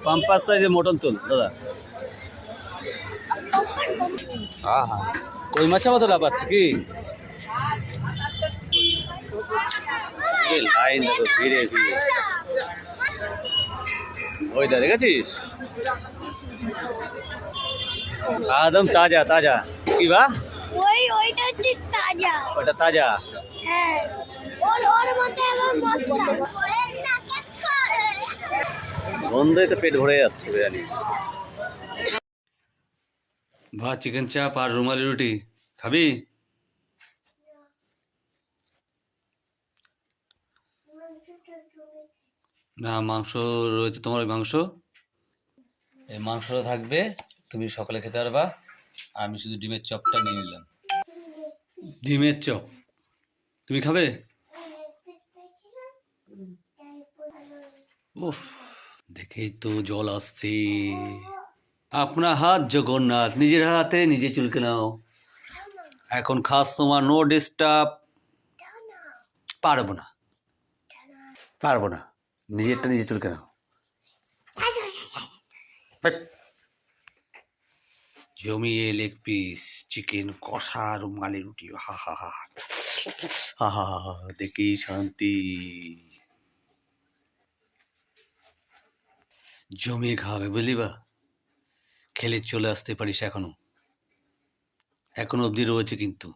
Pumper সাইজে mutton তুল দাদা। আহা, কই মাছ মতো লাফাচ্ছে কি? লাইন দেখো ফিরে ফিরে। ওইটা দেখেছিস? একদম তাজা তাজা। কি বা? ওইটা হচ্ছে তাজা। ওটা তাজা। হ্যাঁ, ওর মধ্যে আবার মশলা। গন্ধে তো পেট ভরে যাচ্ছে বিরিয়ানি। ভাত, চিকেন চাপ আর রুমালি রুটি খাবি? না, মাংস রয়েছে তোমার, ওই মাংস, এই মাংসটা থাকবে, তুমি সকালে খেতে পারবা। আর আমি শুধু ডিমের চপটা নিয়ে নিলাম। ডিমের চপ তুমি খাবে? উফ, দেখেই তো জল আসছে। আপনার হাত জগন্নাথ, নিজের হাতে নিজে চুলকে নাও। এখন খাস তোমার, নো ডিস্টার্ব। পারবো না, পারবো না, নিজেরটা নিজে চুলকে নাও। জমিয়ে লেগ পিস, চিকেন কষা, রুমালি রুটি, হা হা হা হা হা হা, দেখেই শান্তি। জমিয়ে খাওয়াবে বুঝলি বা? খেলে চলে আসতে পারিস, এখনো এখনো অবধি রয়েছে কিন্তু।